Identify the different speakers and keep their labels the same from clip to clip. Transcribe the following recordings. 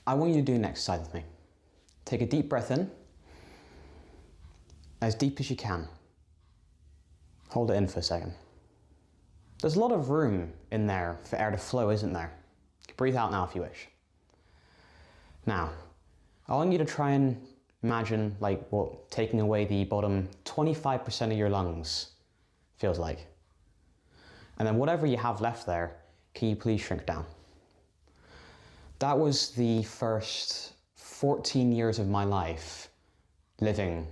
Speaker 1: I want you to do an exercise with me. Take a deep breath in, as deep as you can. Hold it in for a second. There's a lot of room in there for air to flow, isn't there? Breathe out now if you wish. Now, I want you to try and imagine what taking away the bottom 25% of your lungs feels like. And then whatever you have left there, can you please shrink down? That was the first 14 years of my life living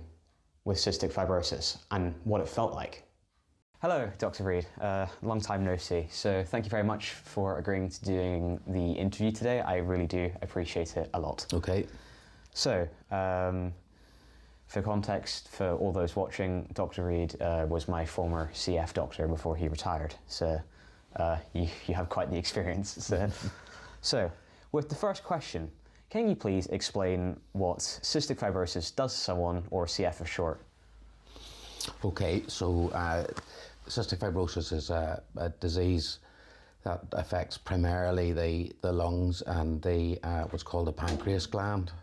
Speaker 1: with cystic fibrosis and what it felt like. Hello, Dr. Reed. Long time no see. So thank you very much for agreeing to doing the interview today. I really do appreciate it a lot.
Speaker 2: Okay.
Speaker 1: So, for context, for all those watching, Dr. Reed was my former CF doctor before he retired. So you have quite the experience. So, with the first question, can you please explain what cystic fibrosis does to someone, or CF for short?
Speaker 2: Okay, so cystic fibrosis is a disease that affects primarily the lungs and the what's called the pancreas gland.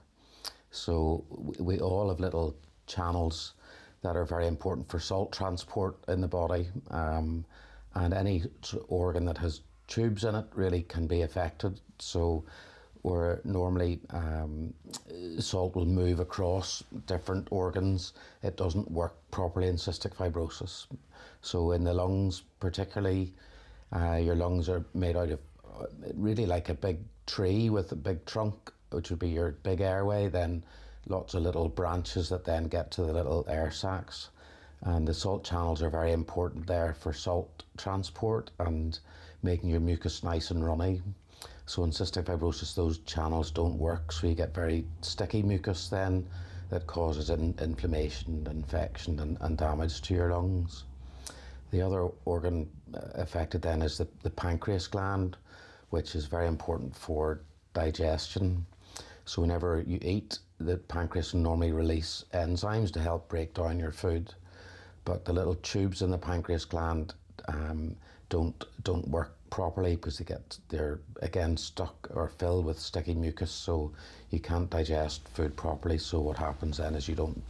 Speaker 2: So we all have little channels that are very important for salt transport in the body, and any organ that has tubes in it really can be affected. So where normally salt will move across different organs, it doesn't work properly in cystic fibrosis. So in the lungs particularly, your lungs are made out of really like a big tree with a big trunk, which would be your big airway, then lots of little branches that then get to the little air sacs. And the salt channels are very important there for salt transport and making your mucus nice and runny. So in cystic fibrosis, those channels don't work, so you get very sticky mucus then that causes inflammation, infection and damage to your lungs. The other organ affected then is the pancreas gland, which is very important for digestion. So whenever you eat, the pancreas will normally release enzymes to help break down your food, but the little tubes in the pancreas gland don't work properly because they're again stuck or filled with sticky mucus, so you can't digest food properly. So what happens then is you don't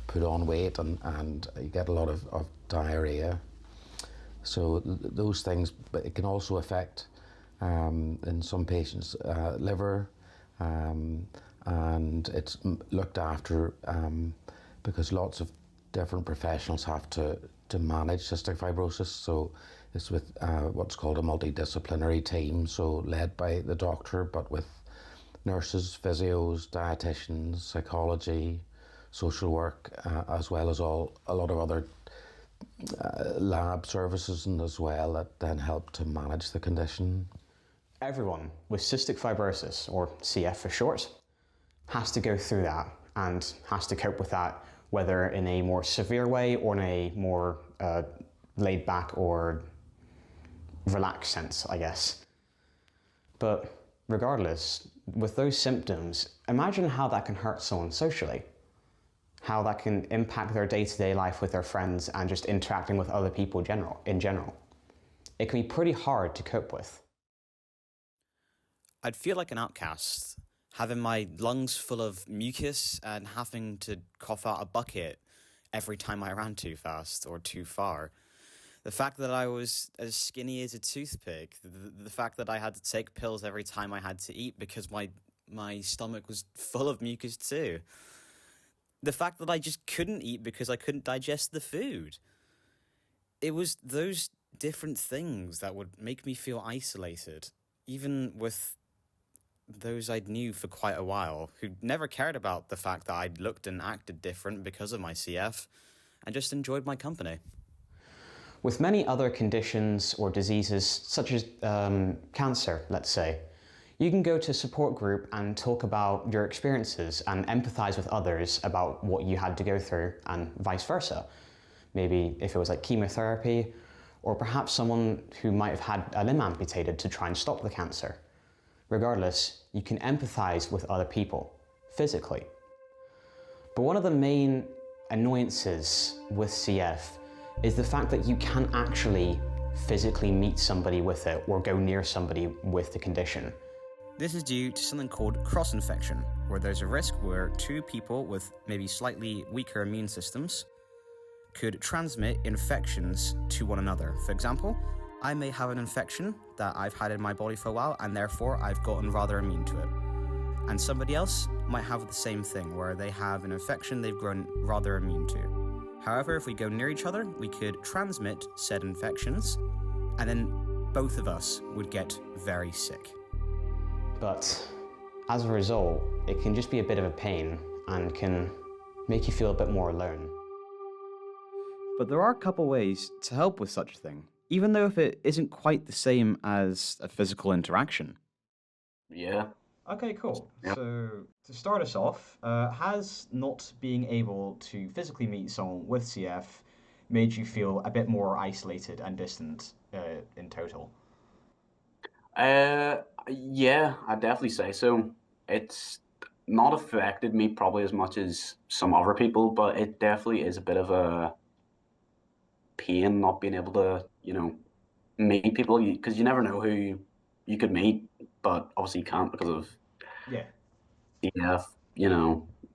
Speaker 2: put on weight and you get a lot of diarrhea. So those things, but it can also affect in some patients liver, and it's looked after because lots of different professionals have to manage cystic fibrosis. So it's with what's called a multidisciplinary team, so led by the doctor, but with nurses, physios, dietitians, psychology, social work, as well as a lot of other lab services and as well that then help to manage the condition.
Speaker 1: Everyone with cystic fibrosis, or CF for short, has to go through that and has to cope with that, whether in a more severe way or in a more laid back or relaxed sense, I guess. But regardless, with those symptoms, imagine how that can hurt someone socially, how that can impact their day-to-day life with their friends and just interacting with other people in general. It can be pretty hard to cope with.
Speaker 3: I'd feel like an outcast, having my lungs full of mucus and having to cough out a bucket every time I ran too fast or too far. The fact that I was as skinny as a toothpick, the fact that I had to take pills every time I had to eat because my stomach was full of mucus too. The fact that I just couldn't eat because I couldn't digest the food. It was those different things that would make me feel isolated, even with those I knew for quite a while, who never cared about the fact that I'd looked and acted different because of my CF, and just enjoyed my company.
Speaker 1: With many other conditions or diseases, such as cancer, let's say, you can go to a support group and talk about your experiences and empathize with others about what you had to go through and vice versa. Maybe if it was like chemotherapy, or perhaps someone who might have had a limb amputated to try and stop the cancer. Regardless, you can empathize with other people, physically. But one of the main annoyances with CF is the fact that you can't actually physically meet somebody with it or go near somebody with the condition.
Speaker 3: This is due to something called cross-infection, where there's a risk where two people with maybe slightly weaker immune systems could transmit infections to one another. For example, I may have an infection that I've had in my body for a while, and therefore I've gotten rather immune to it. And somebody else might have the same thing, where they have an infection they've grown rather immune to. However, if we go near each other, we could transmit said infections, and then both of us would get very sick.
Speaker 1: But as a result, it can just be a bit of a pain and can make you feel a bit more alone.
Speaker 4: But there are a couple ways to help with such a thing, even though if it isn't quite the same as a physical interaction.
Speaker 5: Yeah.
Speaker 1: Okay, cool.
Speaker 5: Yep.
Speaker 1: So to start us off, has not being able to physically meet someone with CF made you feel a bit more isolated and distant in total?
Speaker 5: Yeah, I'd definitely say so. It's not affected me probably as much as some other people, but it definitely is a bit of a pain not being able to, meet people because you never know who you could meet, but obviously you can't because of
Speaker 1: Yeah.
Speaker 5: DF,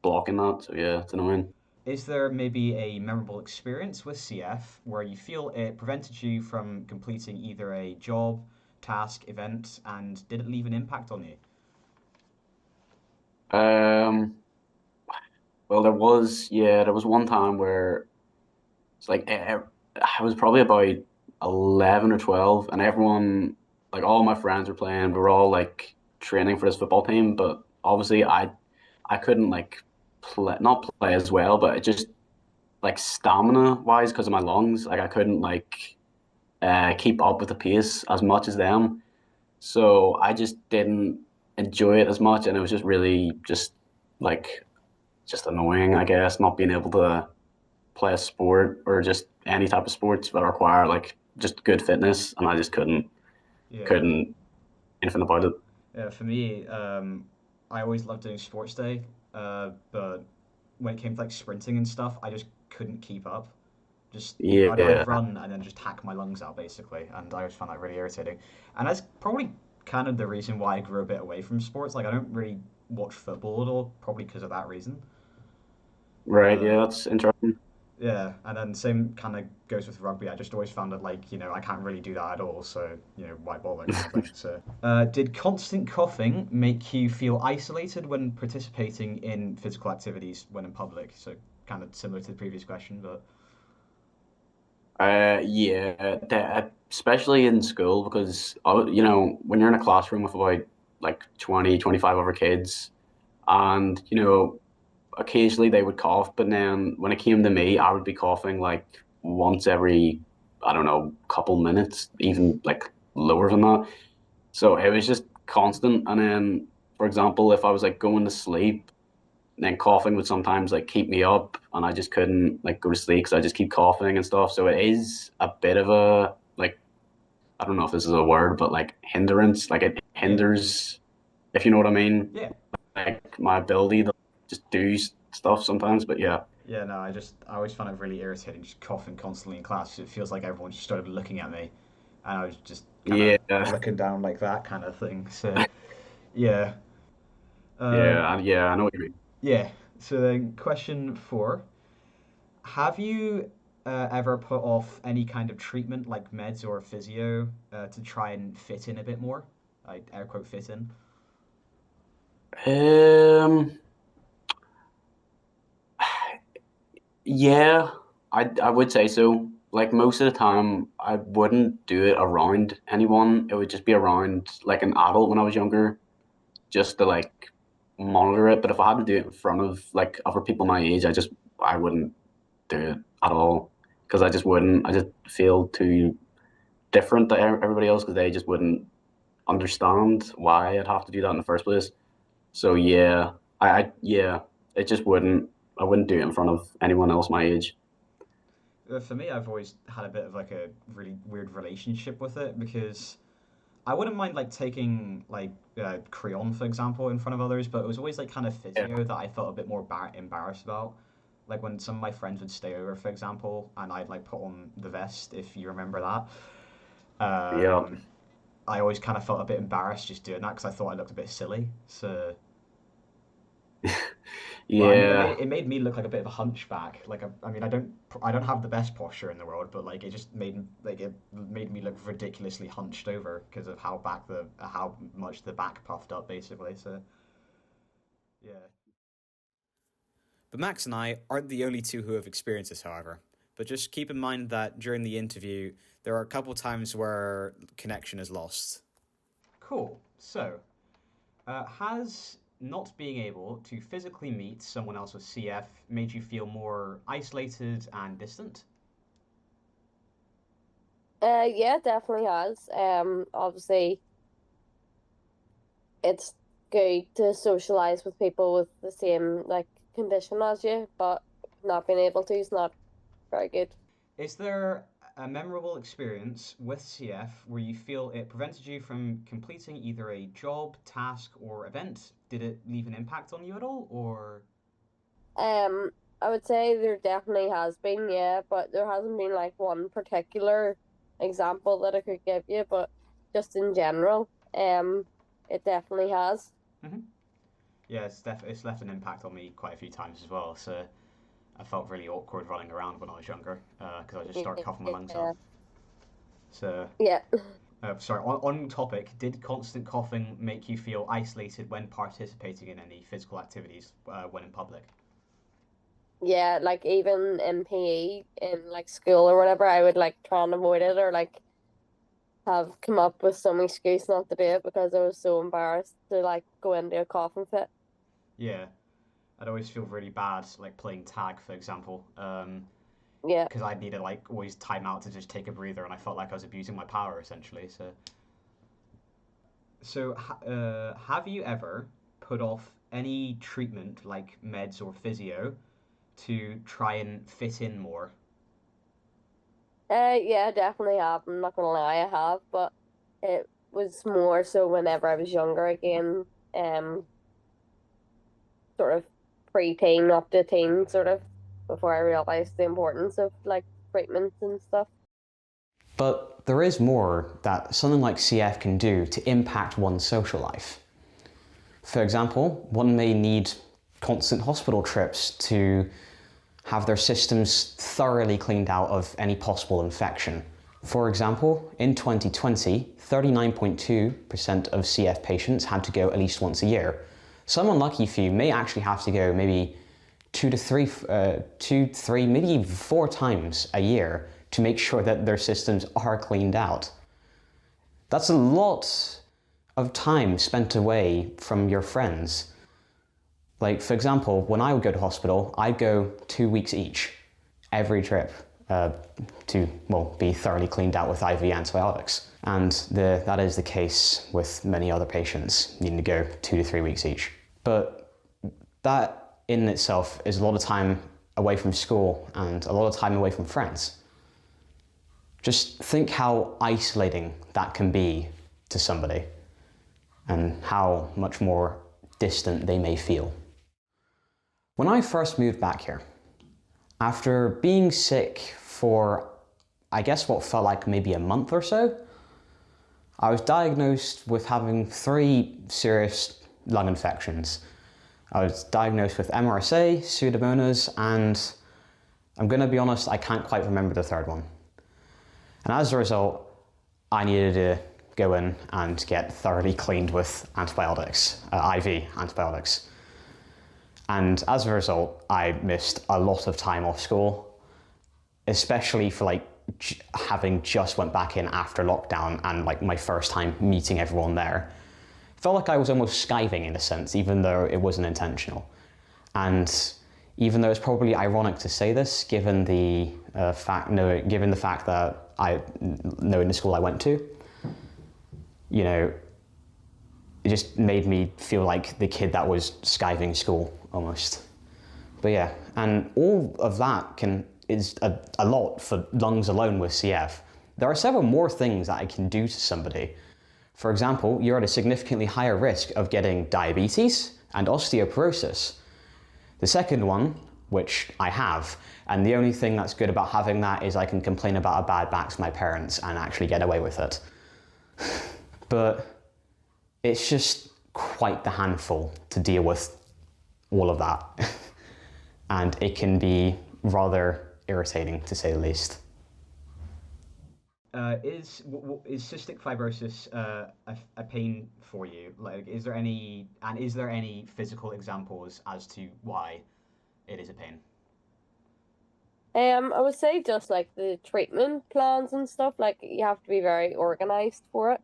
Speaker 5: blocking that. So yeah, it's annoying.
Speaker 1: Is there maybe a memorable experience with CF where you feel it prevented you from completing either a job, task, event, and did it leave an impact on you?
Speaker 5: Um, well, there was one time where it's like I was probably about 11 or 12, and everyone, like all my friends were playing. We were all like training for this football team, but obviously I couldn't like not play as well, but it just like stamina wise because of my lungs, like I couldn't like keep up with the pace as much as them. So I just didn't enjoy it as much, and it was just really like just annoying, I guess, not being able to play a sport or just any type of sports that require like just good fitness, and I just
Speaker 1: Yeah.
Speaker 5: couldn't anything about it.
Speaker 1: Yeah, for me, I always loved doing sports day, but when it came to like sprinting and stuff, I just couldn't keep up. I'd
Speaker 5: Yeah,
Speaker 1: run and then just hack my lungs out basically, and I always found that really irritating. And that's probably kind of the reason why I grew a bit away from sports. Like I don't really watch football at all, probably because of that reason.
Speaker 5: right. Yeah,
Speaker 1: Uh,
Speaker 5: that's interesting.
Speaker 1: yeah, and then same kind of goes with rugby. I just always found that like I can't really do that at all, so why bother kind of thing. So, did constant coughing make you feel isolated when participating in physical activities when in public? So kind of similar to the previous question, but
Speaker 5: Yeah, especially in school because when you're in a classroom with about like 20, 25 other kids, and occasionally they would cough, but then when it came to me, I would be coughing like once every, I don't know, couple minutes, even like lower than that. So it was just constant. And then, for example, if I was like going to sleep, then coughing would sometimes like keep me up, and I just couldn't like go to sleep because I just keep coughing and stuff. So it is a bit of a like I don't know if this is a word, but like hindrance. Like it
Speaker 1: yeah,
Speaker 5: hinders, if you know what I mean,
Speaker 1: yeah.
Speaker 5: like my ability to just do stuff sometimes. But yeah.
Speaker 1: Yeah, no, I always found it really irritating just coughing constantly in class. It feels like everyone just started looking at me, and I was just kind of
Speaker 5: Yeah,
Speaker 1: looking down like that kind of thing. So yeah, uh,
Speaker 5: yeah, I know what you mean.
Speaker 1: yeah. So then, question four: have you ever put off any kind of treatment like meds or physio to try and fit in a bit more? I air quote fit in.
Speaker 5: Um, yeah, I would say so. Like most of the time, I wouldn't do it around anyone. It would just be around like an adult when I was younger, just to like monitor it. But if I had to do it in front of like other people my age, I wouldn't do it at all because I just wouldn't. I just feel too different to everybody else because they just wouldn't understand why I'd have to do that in the first place. So yeah, yeah, it just wouldn't. I wouldn't do it in front of anyone else my age.
Speaker 1: For me, I've always had a bit of like a really weird relationship with it because I wouldn't mind like taking like crayon for example in front of others, but it was always like kind of
Speaker 5: Yeah,
Speaker 1: physio that I felt a bit more embarrassed about. Like when some of my friends would stay over, for example, and I'd like put on the vest, if you remember that.
Speaker 5: yeah,
Speaker 1: Um,
Speaker 4: I always kind of felt a bit embarrassed just doing that because I thought I looked a bit silly. So, well, I mean,
Speaker 5: Yeah.
Speaker 4: it made me look like a bit of a hunchback. Like, I mean, I don't have the best posture in the world, but like, it just it made me look ridiculously hunched over because of how much the back puffed up, basically. So, yeah.
Speaker 3: But Max and I aren't the only two who have experienced this, however. But just keep in mind that during the interview, there are a couple times where connection is lost.
Speaker 4: Cool. So, has not being able to physically meet someone else with CF made you feel more isolated and distant?
Speaker 6: Yeah, definitely has. Obviously, it's good to socialize with people with the same like condition as you, but not being able to is not very good.
Speaker 4: Is there a memorable experience with CF where you feel it prevented you from completing either a job, task, or event? Did it leave an impact on you at all, or?
Speaker 6: Um, I would say there definitely has been, yeah, but there hasn't been like one particular example that I could give you, but just in general, it definitely has.
Speaker 4: Hmm. Yeah, it's left an impact on me quite a few times as well. So I felt really awkward running around when I was younger because I just started coughing my lungs
Speaker 6: Yeah,
Speaker 4: up. So,
Speaker 6: yeah,
Speaker 4: sorry, on topic, did constant coughing make you feel isolated when participating in any physical activities when in public?
Speaker 6: yeah. Like even in PE in like school or whatever, I would like try and avoid it or like have come up with some excuse not to do it because I was so embarrassed to like go into a coughing fit.
Speaker 4: Yeah, I'd always feel really bad, like playing tag, for example,
Speaker 6: Yeah.
Speaker 4: because I'd need to like always time out to just take a breather, and I felt like I was abusing my power essentially. So, have you ever put off any treatment like meds or physio to try and fit in more?
Speaker 6: Yeah, definitely have. I'm not gonna lie, I have, but it was more so whenever I was younger again, um, sort of pre-teen up to teen, sort of, before I realized the importance of like treatments and stuff.
Speaker 1: But there is more that something like CF can do to impact one's social life. For example, one may need constant hospital trips to have their systems thoroughly cleaned out of any possible infection. For example, in 2020, 39.2% of CF patients had to go at least once a year. Some unlucky few may actually have to go maybe two, three, maybe even 4 times a year to make sure that their systems are cleaned out. That's a lot of time spent away from your friends. Like, for example, when I would go to hospital, I'd go 2 weeks each, every trip, to, well, be thoroughly cleaned out with IV antibiotics. And that is the case with many other patients needing to go 2 to 3 weeks each. But that in itself is a lot of time away from school and a lot of time away from friends. Just think how isolating that can be to somebody and how much more distant they may feel. When I first moved back here, after being sick for, I guess what felt like maybe a month or so, I was diagnosed with having 3 serious lung infections. I was diagnosed with MRSA, Pseudomonas, and I'm going to be honest, I can't quite remember the third one. And as a result, I needed to go in and get thoroughly cleaned with antibiotics, IV antibiotics. And as a result, I missed a lot of time off school, especially for like having just went back in after lockdown and like my first time meeting everyone there. Felt like I was almost skiving in a sense, even though it wasn't intentional. And even though it's probably ironic to say this, given the fact that knowing the school I went to, you know, it just made me feel like the kid that was skiving school almost. But yeah, and all of that is a lot for lungs alone with CF. There are several more things that I can do to somebody. For example, you're at a significantly higher risk of getting diabetes and osteoporosis. The second one, which I have, and the only thing that's good about having that is I can complain about a bad back to my parents and actually get away with it. but it's just quite the handful to deal with all of that. And it can be rather irritating, to say the least.
Speaker 4: Is cystic fibrosis a pain for you? Like, is there any physical examples as to why it is a pain?
Speaker 6: I would say just like the treatment plans and stuff, like you have to be very organized for it.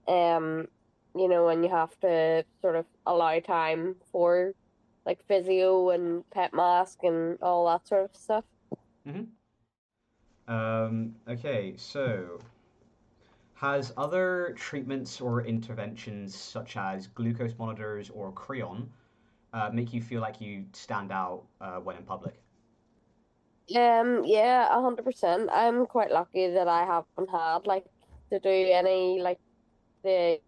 Speaker 6: Um, and you have to sort of allow time for like physio and pet mask and all that sort of stuff.
Speaker 4: Mm-hmm. Okay, so has other treatments or interventions such as glucose monitors or Creon make you feel like you stand out when in public?
Speaker 6: Yeah, 100%. I'm quite lucky that I haven't had like to do any like the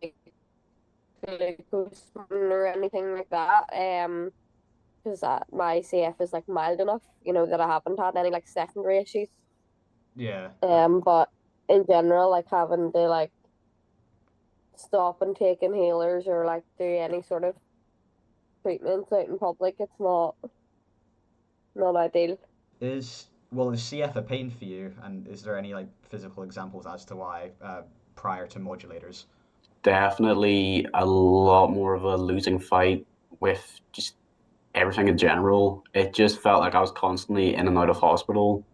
Speaker 6: glucose or anything like that. Because my CF is like mild enough, that I haven't had any like secondary issues.
Speaker 4: Yeah.
Speaker 6: But in general, like having to like stop and take inhalers or like do any sort of treatments out in public, it's not ideal.
Speaker 4: Is CF a pain for you, and is there any like physical examples as to why prior to modulators?
Speaker 5: Definitely a lot more of a losing fight with just everything in general. It just felt like I was constantly in and out of hospital,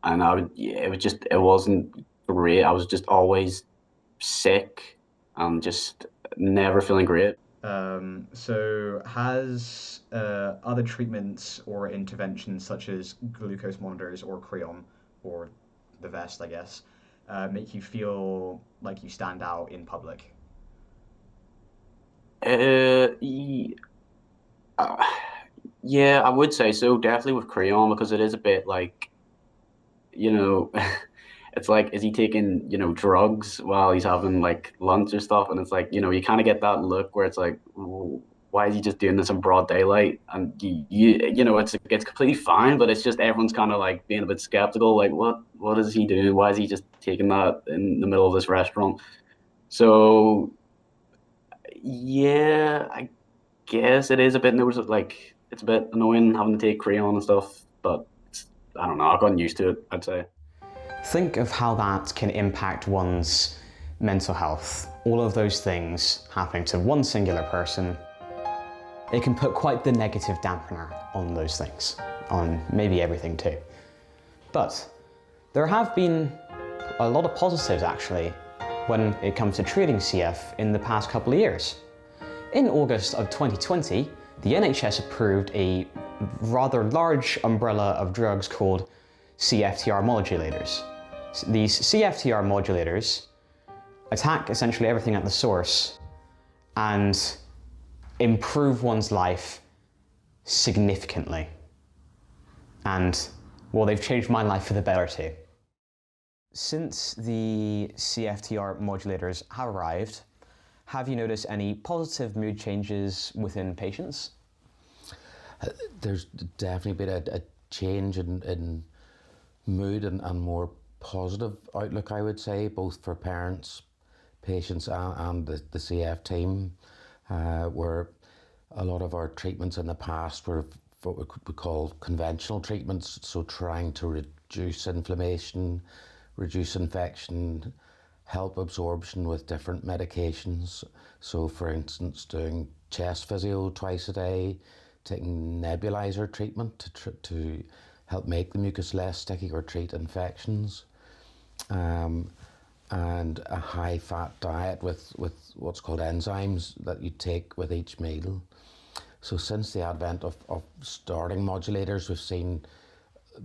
Speaker 5: and yeah, it wasn't great. I was just always sick and just never feeling great.
Speaker 4: So has other treatments or interventions such as glucose monitors or Creon or the vest, I guess, make you feel like you stand out in public?
Speaker 5: Uh, y- uh, yeah, I would say so. Definitely with Crayon because it is a bit like, you know, it's like, is he taking, drugs while he's having like lunch or stuff? And it's like, you kind of get that look where it's like, why is he just doing this in broad daylight? And it's completely fine, but it's just everyone's kind of like being a bit skeptical, like, what is he doing? Why is he just taking that in the middle of this restaurant? So yeah, I guess it is a bit like it's a bit annoying having to take crayon and stuff, but I don't know, I've gotten used to it, I'd say.
Speaker 1: Think of how that can impact one's mental health. All of those things happening to one singular person, it can put quite the negative dampener on those things, on maybe everything too. But there have been a lot of positives actually when it comes to treating CF in the past couple of years. In August of 2020, the NHS approved a rather large umbrella of drugs called CFTR modulators. These CFTR modulators attack essentially everything at the source and improve one's life significantly. And, well, they've changed my life for the better too. Since the CFTR modulators have arrived, have you noticed any positive mood changes within patients?
Speaker 2: There's definitely been a change in mood and more positive outlook, I would say, both for parents, patients and the CF team, where a lot of our treatments in the past were what we call conventional treatments, so trying to reduce inflammation, reduce infection, help absorption with different medications. So for instance, doing chest physio twice a day, taking nebulizer treatment to help make the mucus less sticky or treat infections, and a high-fat diet with what's called enzymes that you take with each meal. So since the advent of starting modulators, we've seen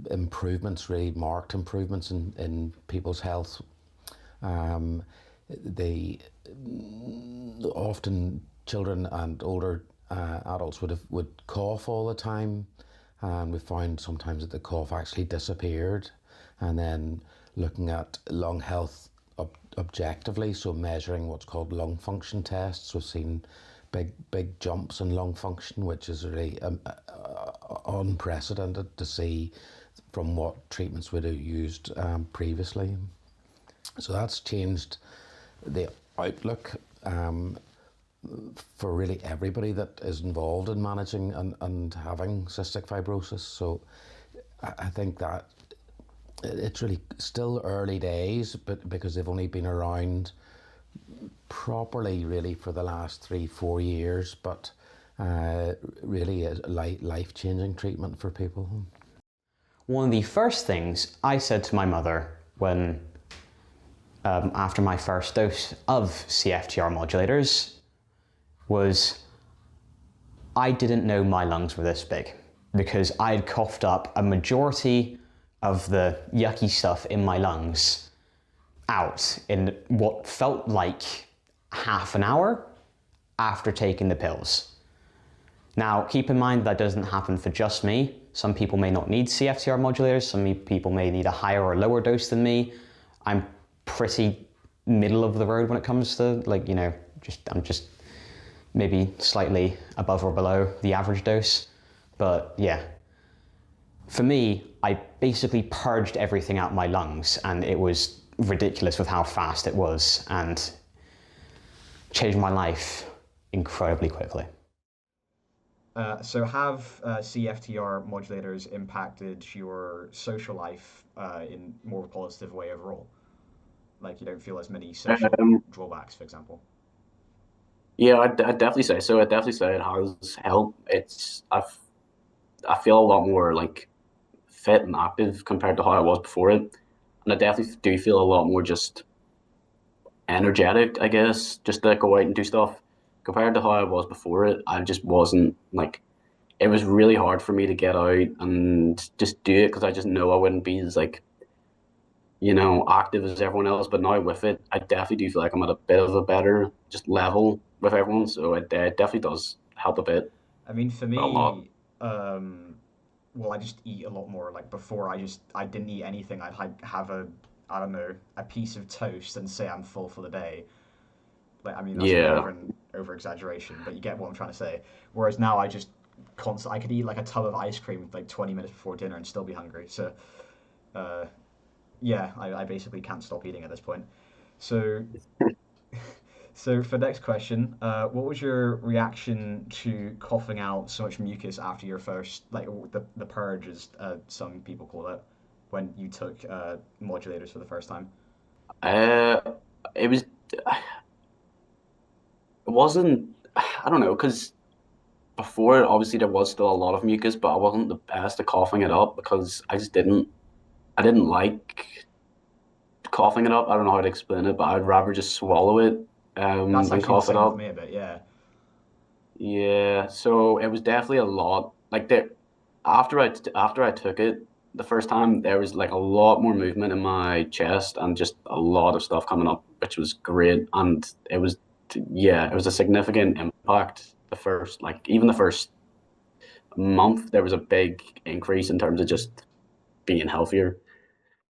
Speaker 2: improvements, really marked improvements in people's health. They often children and older adults would cough all the time, and we found sometimes that the cough actually disappeared. And then looking at lung health objectively, so measuring what's called lung function tests, we've seen big jumps in lung function, which is really unprecedented to see from what treatments we'd have used previously. So that's changed the outlook for really everybody that is involved in managing and having cystic fibrosis. So I think that it's really still early days, but because they've only been around properly really for the last 3-4 years, but really is life-changing treatment for people.
Speaker 1: One of the first things I said to my mother when after my first dose of CFTR modulators was, I didn't know my lungs were this big, because I had coughed up a majority of the yucky stuff in my lungs out in what felt like half an hour after taking the pills. Now, keep in mind that doesn't happen for just me. Some people may not need CFTR modulators, some people may need a higher or lower dose than me. I'm pretty middle of the road when it comes to, like, you know, I'm just maybe slightly above or below the average dose. But yeah, for me, I basically purged everything out my lungs, and it was ridiculous with how fast it was, and changed my life incredibly quickly.
Speaker 4: So have CFTR modulators impacted your social life in more of a positive way overall? Like, you don't feel as many social drawbacks, for example?
Speaker 5: Yeah, I'd definitely say so. I'd definitely say it has helped. I feel a lot more like fit and active compared to how I was before it, and I definitely do feel a lot more just energetic, I guess, just to go out and do stuff. Compared to how I was before it, I just wasn't like. It was really hard for me to get out and just do it because I just know I wouldn't be as like, you know, active as everyone else. But now with it, I definitely do feel like I'm at a bit of a better just level with everyone. So it definitely does help a bit,
Speaker 4: I mean, for
Speaker 5: a lot.
Speaker 4: me, well, I just eat a lot more. Like before, I didn't eat anything. I'd have I don't know, a piece of toast and say I'm full for the day. Like, I mean, that's a bit of
Speaker 5: Yeah.
Speaker 4: an over exaggeration, but you get what I'm trying to say. Whereas now I just I could eat like a tub of ice cream like 20 minutes before dinner and still be hungry. So, uh, yeah, I basically can't stop eating at this point. So, so for next question, what was your reaction to coughing out so much mucus after your first, like the purge, as some people call it, when you took modulators for the first time?
Speaker 5: Uh, it was. It wasn't. I don't know because before obviously there was still a lot of mucus, but I wasn't the best at coughing it up because I just didn't. I didn't like coughing it up. I don't know how to explain it, but I'd rather just swallow it
Speaker 4: That's
Speaker 5: than
Speaker 4: actually the
Speaker 5: cough it
Speaker 4: same with
Speaker 5: up.
Speaker 4: me a bit, yeah.
Speaker 5: Yeah, so it was definitely a lot. Like there, after I took it the first time, there was like a lot more movement in my chest and just a lot of stuff coming up, which was great. And it was, yeah, it was a significant impact. The first, like even the first month, there was a big increase in terms of just being healthier.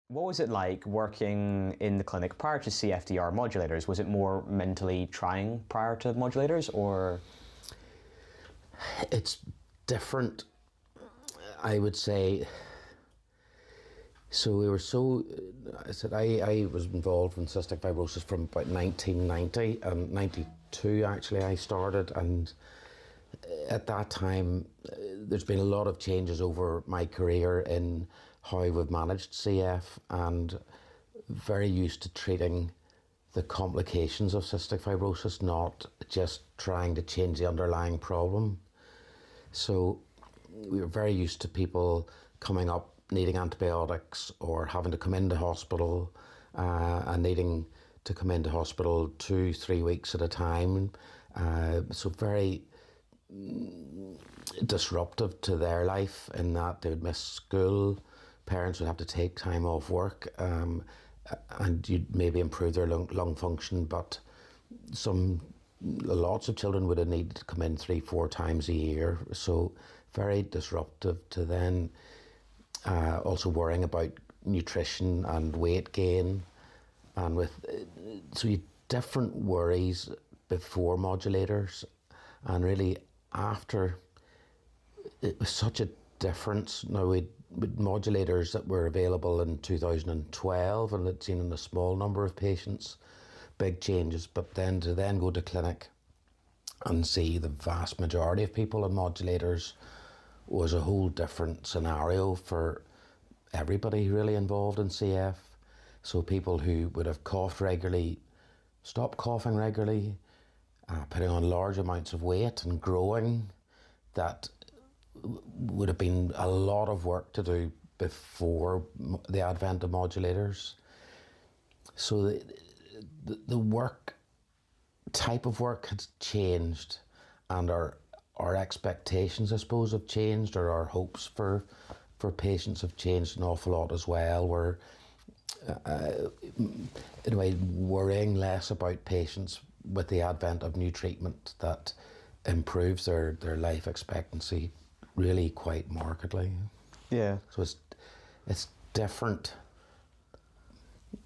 Speaker 1: What was it like working in the clinic prior to CFTR modulators? Was it more mentally trying prior to modulators, or?
Speaker 2: It's different, I would say. So we were so, I said, I was involved in cystic fibrosis from about 1990, and 92 actually I started, and at that time there's been a lot of changes over my career in how we've managed CF, and very used to treating the complications of cystic fibrosis, not just trying to change the underlying problem. So we were very used to people coming up needing antibiotics or having to come into hospital and needing to come into hospital 2-3 weeks at a time. So very disruptive to their life in that they would miss school, parents would have to take time off work, and you'd maybe improve their lung function, but lots of children would have needed to come in 3-4 times a year, so very disruptive to then also worrying about nutrition and weight gain, and so you different worries before modulators, and really after, it was such a difference. Now with modulators that were available in 2012 and had seen in a small number of patients, big changes. But then to then go to clinic and see the vast majority of people on modulators was a whole different scenario for everybody really involved in CF. So people who would have coughed regularly, stopped coughing regularly, putting on large amounts of weight and growing, that would have been a lot of work to do before the advent of modulators. So the work, type of work has changed, and our expectations, I suppose, have changed, or our hopes for patients have changed an awful lot as well. We're in a way worrying less about patients with the advent of new treatment that improves their life expectancy really quite markedly.
Speaker 1: Yeah.
Speaker 2: So it's different.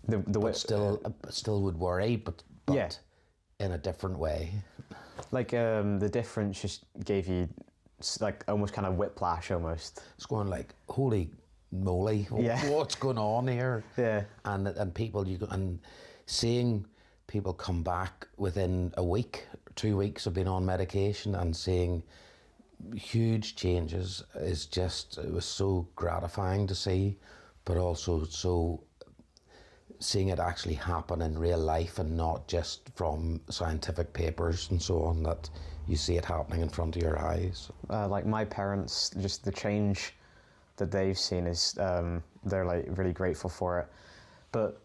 Speaker 1: But
Speaker 2: still would worry, but
Speaker 1: yeah,
Speaker 2: in a different way.
Speaker 1: Like the difference just gave you like almost kind of whiplash almost.
Speaker 2: It's going like, holy moly, what's going on here?
Speaker 1: Yeah.
Speaker 2: And people, and seeing people come back within a week, 2 weeks of being on medication and seeing huge changes is just, it was so gratifying to see, but also so seeing it actually happen in real life and not just from scientific papers and so on, that you see it happening in front of your eyes.
Speaker 1: Like my parents, just the change that they've seen is they're like really grateful for it. But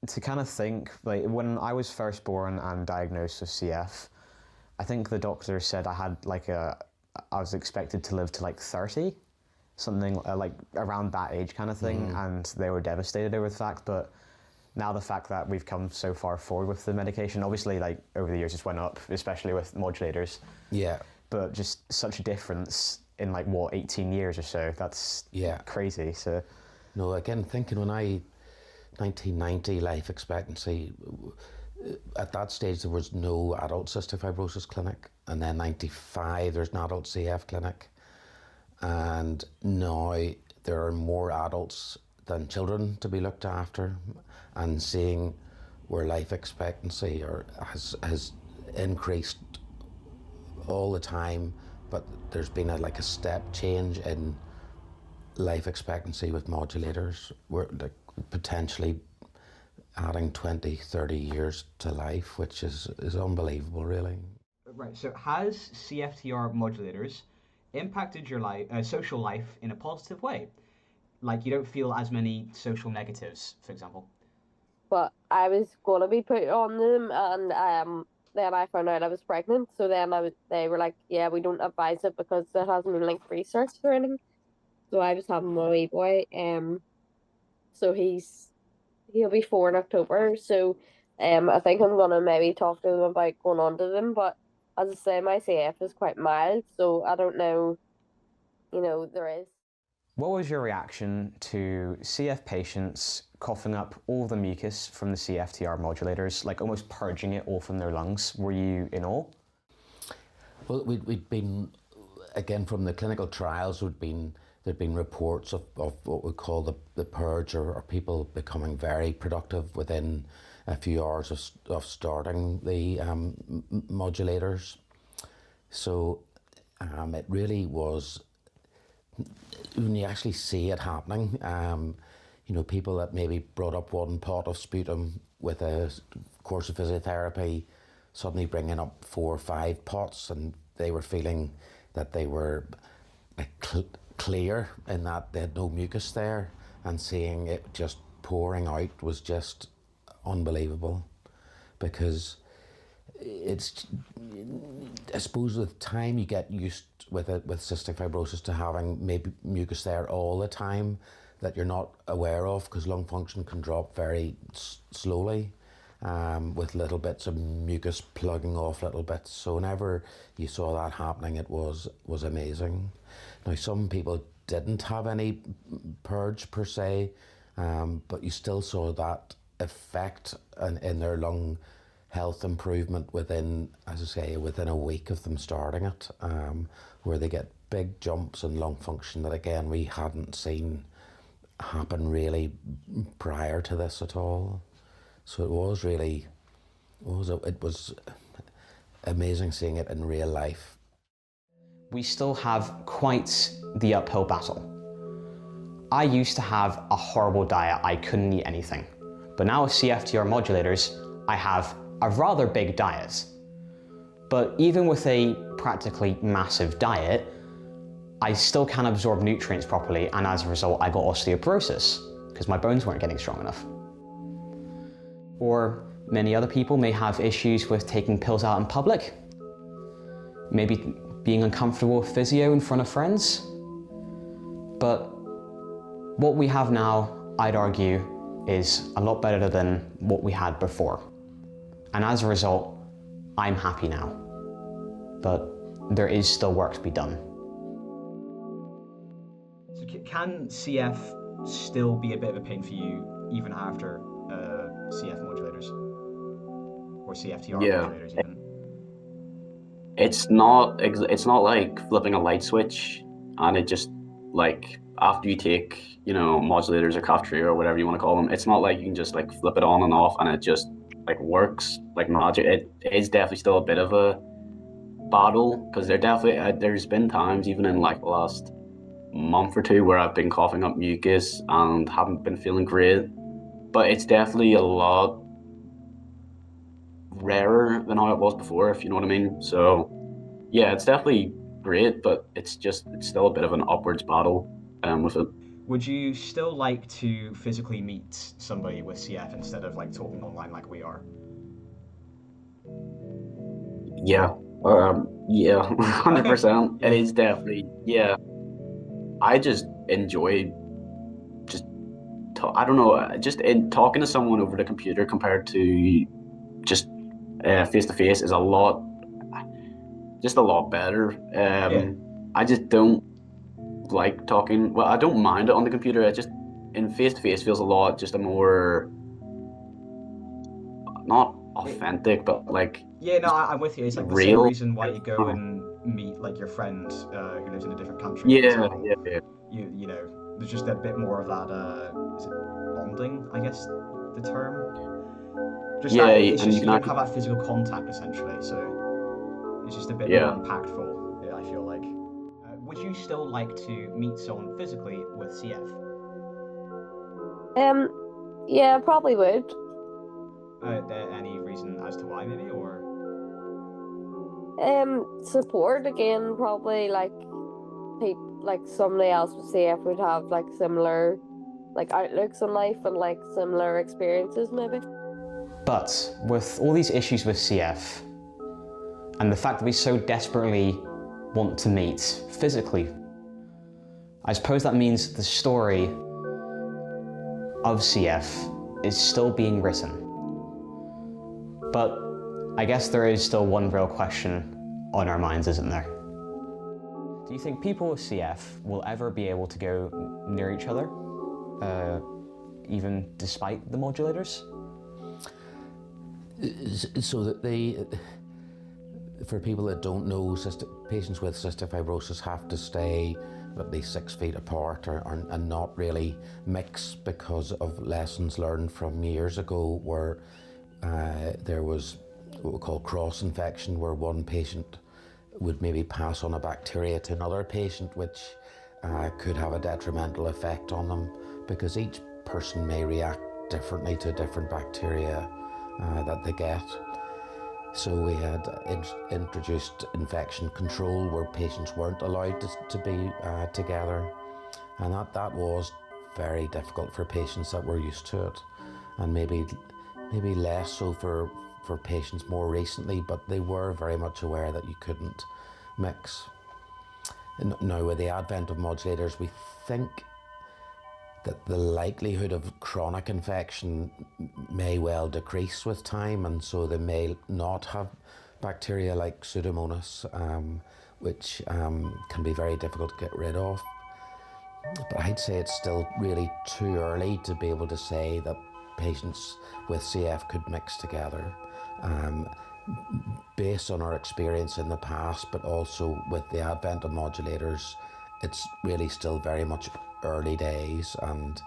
Speaker 1: to kind of think, like when I was first born and diagnosed with CF, I think the doctor said I had like I was expected to live to like 30, something like around that age kind of thing, and they were devastated over the fact. But now the fact that we've come so far forward with the medication, obviously like over the years it's went up, especially with modulators. Yeah. But just such a difference in like what, 18 years or so, that's crazy. So
Speaker 2: no, again, thinking when 1990 life expectancy, at that stage there was no adult cystic fibrosis clinic, and then 95 there's an adult CF clinic, and now there are more adults than children to be looked after, and seeing where life expectancy has increased all the time, but there's been a step change in life expectancy with modulators. We're like potentially adding 20, 30 years to life, which is unbelievable, really.
Speaker 4: Right, so has CFTR modulators impacted your life, social life in a positive way? Like you don't feel as many social negatives, for example?
Speaker 6: But I was going to be put on them, and then I found out I was pregnant, so then they were like, yeah, we don't advise it because it hasn't been linked research or anything. So I was having my wee boy, so he'll be 4 in October, so I think I'm gonna maybe talk to them about going on to them, but as I say, my CF is quite mild, so I don't know, there is.
Speaker 1: what was your reaction to CF patients coughing up all the mucus from the CFTR modulators, like almost purging it all from their lungs? Were you in awe?
Speaker 2: Well, we'd been, again, from the clinical trials, there'd been reports of what we call the purge, or people becoming very productive within a few hours of starting the modulators. So it really was, when you actually see it happening, people that maybe brought up one pot of sputum with a course of physiotherapy, suddenly bringing up 4 or 5 pots, and they were feeling that they were clear in that they had no mucus there, and seeing it just pouring out was just unbelievable, because it's, I suppose with time you get used with cystic fibrosis to having maybe mucus there all the time that you're not aware of, because lung function can drop very slowly, with little bits of mucus plugging off little bits. So whenever you saw that happening, it was amazing. Now some people didn't have any purge per se, but you still saw that effect in their lung health improvement within, as I say, within a week of them starting it, where they get big jumps in lung function that again we hadn't seen happen really prior to this at all. So it was really It was amazing seeing it in real life.
Speaker 1: We still have quite the uphill battle. I used to have a horrible diet, I couldn't eat anything. But now with CFTR modulators, I have a rather big diet. But even with a practically massive diet, I still can't absorb nutrients properly, and as a result, I got osteoporosis because my bones weren't getting strong enough. Or many other people may have issues with taking pills out in public, maybe being uncomfortable with physio in front of friends. But what we have now, I'd argue, is a lot better than what we had before. And as a result, I'm happy now. But there is still work to be done.
Speaker 4: So can CF still be a bit of a pain for you even after CF modulators? Or CFTR modulators even?
Speaker 5: It's not like flipping a light switch and it just, like, after you take, you know, modulators or cafeteria or whatever you want to call them, it's not like you can just like flip it on and off and it just like works like magic. It is definitely still a bit of a battle, because there's been times even in like the last month or two where I've been coughing up mucus and haven't been feeling great, but it's definitely a lot rarer than how it was before, if you know what I mean. So yeah, it's definitely great, but it's still a bit of an upwards battle with it.
Speaker 4: Would you still like to physically meet somebody with CF instead of like talking online like we are?
Speaker 5: Yeah, 100%. It is definitely, yeah. I just enjoy I don't know, just in talking to someone over the computer compared to just face to face is a lot better. I just don't like talking. Well, I don't mind it on the computer. I just, in face to face, feels a lot just a more, not authentic, but like,
Speaker 4: yeah, no, I'm with you. It's like the
Speaker 5: real.
Speaker 4: same reason why you go and meet like your friend who lives in a different country.
Speaker 5: Yeah.
Speaker 4: You know, there's just a bit more of that. Is it bonding? I guess the term. Just
Speaker 5: Yeah,
Speaker 4: that it's
Speaker 5: and
Speaker 4: just
Speaker 5: you
Speaker 4: you
Speaker 5: can
Speaker 4: don't have that physical contact essentially, so it's just a bit more impactful. Yeah, I feel like. Would you still like to meet someone physically with CF?
Speaker 6: Yeah, probably would.
Speaker 4: There any reason as to why, maybe, or?
Speaker 6: Support again, probably like somebody else with CF would have like similar like outlooks on life and like similar experiences maybe.
Speaker 1: But with all these issues with CF, and the fact that we so desperately want to meet physically, I suppose that means the story of CF is still being written. But I guess there is still one real question on our minds, isn't there? Do you think people with CF will ever be able to go near each other, even despite the modulators?
Speaker 2: So that for people that don't know, patients with cystic fibrosis have to stay at least 6 feet apart and not really mix, because of lessons learned from years ago where there was what we call cross-infection, where one patient would maybe pass on a bacteria to another patient, which could have a detrimental effect on them, because each person may react differently to different bacteria that they get. So we had introduced infection control where patients weren't allowed to be together, and that was very difficult for patients that were used to it, and maybe less so for patients more recently, but they were very much aware that you couldn't mix. And now with the advent of modulators, we think that the likelihood of chronic infection may well decrease with time, and so they may not have bacteria like Pseudomonas, which can be very difficult to get rid of. But I'd say it's still really too early to be able to say that patients with CF could mix together. Based on our experience in the past, but also with the advent of modulators, it's really still very much early days, and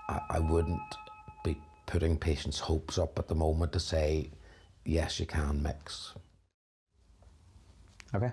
Speaker 2: I wouldn't be putting patients' hopes up at the moment to say yes, you can mix.
Speaker 1: Okay.